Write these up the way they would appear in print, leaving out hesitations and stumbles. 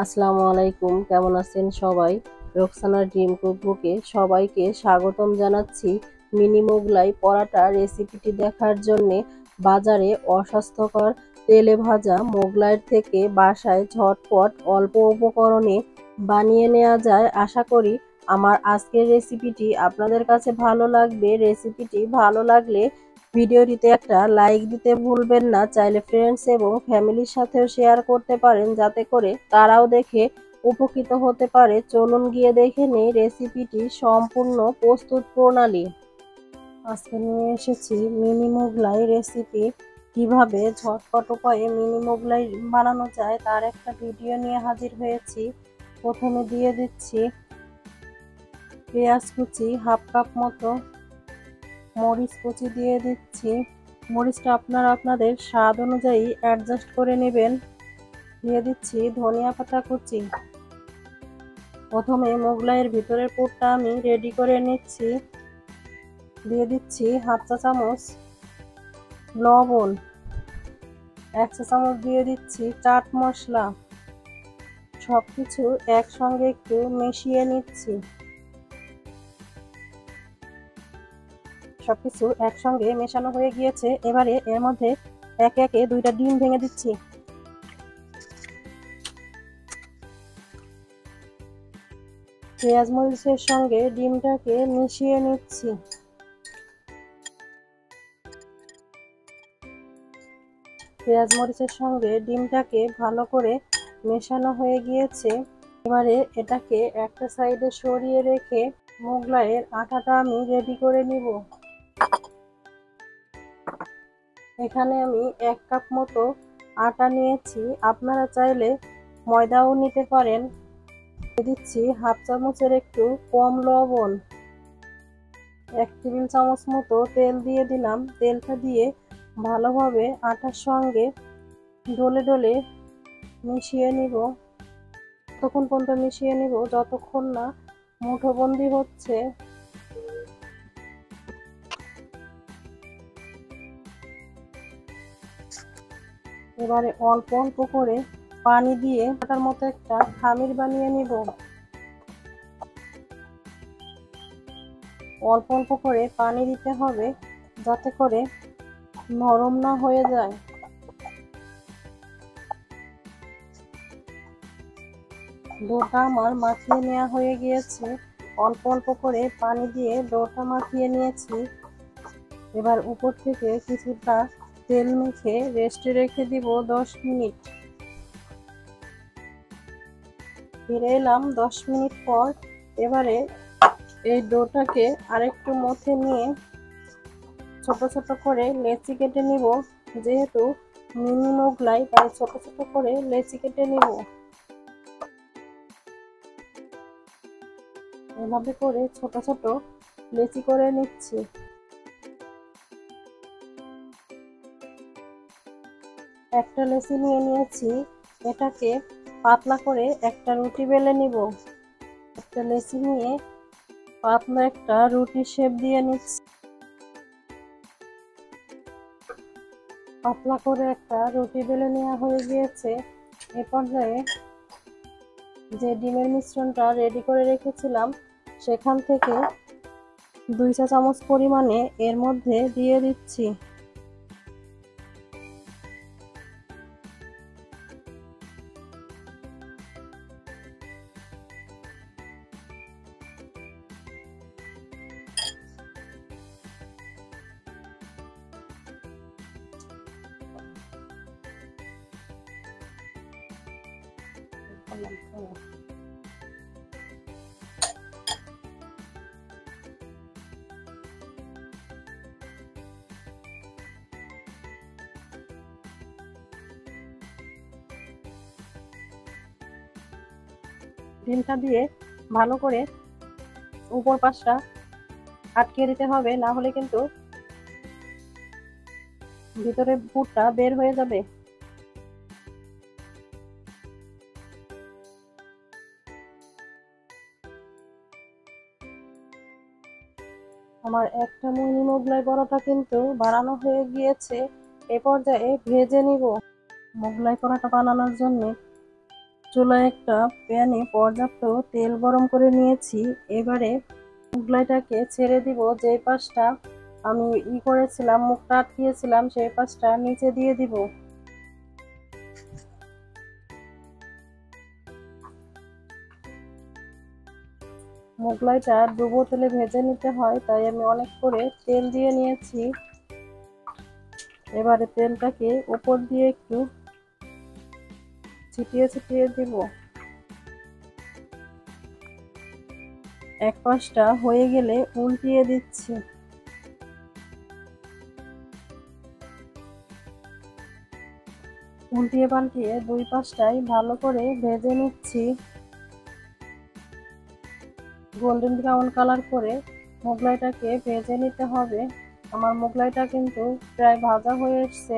আসসালামু আলাইকুম, কেমন আছেন সবাই? রোকসানার ড্রিম কুকবুকে সবাইকে স্বাগতম জানাচ্ছি। মিনি মোগলাই পরাটা রেসিপিটি দেখার জন্যে বাজারে অস্বাস্থ্যকর তেলে ভাজা মোগলাইয়ের থেকে বাসায় ঝটপট অল্প উপকরণে বানিয়ে নেওয়া যায়। আশা করি আমার আজকের রেসিপিটি আপনাদের কাছে ভালো লাগবে। রেসিপিটি ভালো লাগলে ভিডিওটিতে একটা লাইক দিতে ভুলবেন না। চাইলে ফ্রেন্ডস এবং ফ্যামিলির সাথেও শেয়ার করতে পারেন, যাতে করে তারাও দেখে উপকৃত হতে পারে। চলুন গিয়ে দেখে নেই রেসিপিটি সম্পূর্ণ প্রস্তুত প্রণালী। আজকে নিয়ে এসেছি মিনি মোগলাই রেসিপি। কিভাবে ঝটপট উপায়ে মিনি মোগলাই বানানো যায় তার একটা ভিডিও নিয়ে হাজির হয়েছি। প্রথমে দিয়ে দিচ্ছি পেঁয়াজ কুচি হাফ কাপ মতো, মরিচ কুচি দিয়ে দিচ্ছি। মরিচটা আপনারা আপনাদের স্বাদ অনুযায়ী অ্যাডজাস্ট করে নেবেন। দিয়ে দিচ্ছি ধনিয়া পাতা কুচি। প্রথমে মোগলাইয়ের ভিতরের পুরটা আমি রেডি করে নিচ্ছি। দিয়ে দিচ্ছি হাফ চা চামচ লবণ, 1 চা চামচ দিয়ে দিচ্ছি চাট মশলা। সবকিছু একসঙ্গে একটু মিশিয়ে নিচ্ছি। সবকিছু একসঙ্গে মেশানো হয়ে গিয়েছে। এবারে এর মধ্যে একে একে 2টা ডিম ভেঙে দিচ্ছি। পেঁয়াজ মরিচের সঙ্গে ডিমটাকে মিশিয়ে নিচ্ছি। পেঁয়াজ মরিচের সঙ্গে ডিমটাকে ভালো করে মেশানো হয়ে গিয়েছে। এবারে এটাকে একটা সাইডে সরিয়ে রেখে মোগলাইয়ের আটাটা আমি রেডি করে নিব। এখানে আমি 1 কাপ মতো আটা নিয়েছি, আপনারা চাইলে ময়দাও নিতে পারেন। দিয়ে দিচ্ছি হাফ চামচের একটু কম লবণ, 1 টেবিল চামচ মতো তেল দিয়ে দিলাম। তেলটা দিয়ে ভালোভাবে আটার সঙ্গে ডলে ডলে মিশিয়ে নিব। ততক্ষণ পর্যন্ত মিশিয়ে নিব যতক্ষণ না মুঠোবন্দি হচ্ছে। এবারে অল্প অল্প করে পানি দিয়ে আটার মতো একটা খামির বানিয়ে নিব। অল্প অল্প করে পানি দিতে হবে, যাতে করে নরম না হয়ে যায়। ডোটা আমার মাখিয়ে নেওয়া হয়ে গিয়েছে। অল্প অল্প করে পানি দিয়ে ডোটা মাখিয়ে নিয়েছি। এবার উপর থেকে কিছুটা তেল মেখে রেস্টে রেখে দিব 10 মিনিট। ফিরে এলাম 10 মিনিট পর। এবারে এই ডোটাকে আরেকটু মথে নিয়ে ছোট ছোট করে লেচি কেটে নিব। যেহেতু মিনি মোগলাই, তাই ছোট ছোট করে লেচি কেটে নিব। এভাবে করে ছোট ছোট লেচি করে নিচ্ছি। একটা লেচি নিয়ে নিয়েছি, এটাকে পাতলা করে একটা রুটি বেলে নিব। একটা লেচি নিয়ে পাতলা একটা রুটি শেপ দিয়ে নিচ্ছি। পাতলা করে একটা রুটি বেলে নেওয়া হয়ে গিয়েছে। এ পর্যায়ে যে ডিমের মিশ্রণটা রেডি করে রেখেছিলাম, সেখান থেকে 2 চা চামচ পরিমাণে এর মধ্যে দিয়ে দিচ্ছি। ডিমটা দিয়ে ভালো করে উপর পাশটা আটকে দিতে হবে, না হলে কিন্তু ভিতরে পুরটা বের হয়ে যাবে। আমার একটা মিনি মোগলাই পরোটা কিন্তু বানানো হয়ে গিয়েছে। এ পর্যায়ে ভেজে নিব। মোগলাই পরোটা বানানোর জন্য চুলায় একটা প্যানে পর্যাপ্ত তেল গরম করে নিয়েছি। এবারে মোগলাইটাকে ছেড়ে দিব। যে পাশটা আমি করেছিলাম, মুখটা আটকিয়েছিলাম, সেই পাশটা নিচে দিয়ে দিব। মোগলাইটা ডুবো তেলে ভেজে নিতে হয়, তাই আমি অনেক করে তেল দিয়ে নিয়েছি। এবারে তেলটাকে উপর দিয়ে একটু ছিটিয়ে ছিটিয়ে দিব। এক পাশটা হয়ে গেলে উল্টিয়ে দিচ্ছি। উল্টিয়ে পাল্টিয়ে দুই পাশটাই ভালো করে ভেজে নিচ্ছি। গোল্ডেন ব্রাউন কালার করে মোগলাইটাকে ভেজে নিতে হবে। আমার মোগলাইটা কিন্তু প্রায় ভাজা হয়ে এসছে।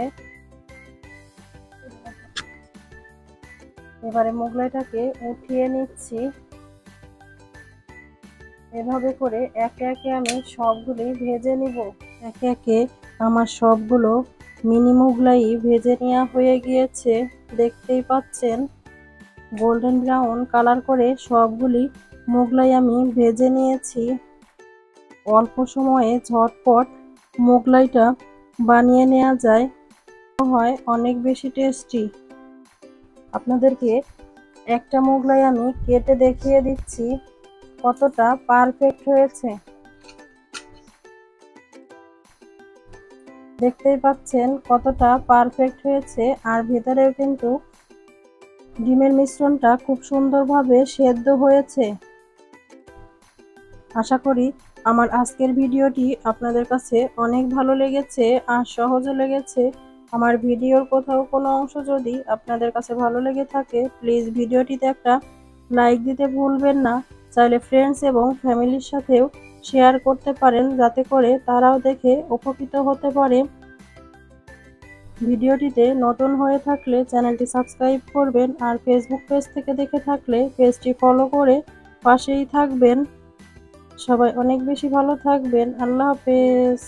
এবারে মোগলাইটাকে উঠিয়ে নিচ্ছি। এভাবে করে একে একে আমি সবগুলি ভেজে নিব। একে একে আমার সবগুলো মিনি মোগলাই ভেজে নেওয়া হয়ে গিয়েছে। দেখতেই পাচ্ছেন গোল্ডেন ব্রাউন কালার করে সবগুলি মোগলাই আমি ভেজে নিয়েছি। অল্প সময়ে ঝটপট মোগলাইটা বানিয়ে নেওয়া যায়, হয় অনেক বেশি টেস্টি। আপনাদেরকে একটা মোগলাই আমি কেটে দেখিয়ে দিচ্ছি কতটা পারফেক্ট হয়েছে। দেখতেই পাচ্ছেন কতটা পারফেক্ট হয়েছে, আর ভেতরেও কিন্তু ডিমের মিশ্রণটা খুব সুন্দরভাবে সেদ্ধ হয়েছে। আশা করি আমার আজকের ভিডিওটি আপনাদের কাছে অনেক ভালো লেগেছে আর সহজও লেগেছে। আমার ভিডিওর কোথাও কোনো অংশ যদি আপনাদের কাছে ভালো লেগে থাকে, প্লিজ ভিডিওটিতে একটা লাইক দিতে ভুলবেন না। চাইলে ফ্রেন্ডস এবং ফ্যামিলির সাথেও শেয়ার করতে পারেন, যাতে করে তারাও দেখে উপকৃত হতে পারে। ভিডিওটিতে নতুন হয়ে থাকলে চ্যানেলটি সাবস্ক্রাইব করবেন, আর ফেসবুক পেজ থেকে দেখে থাকলে পেজটি ফলো করে পাশেই থাকবেন। সবাই অনেক বেশি ভালো থাকবেন। আল্লাহ হাফেজ।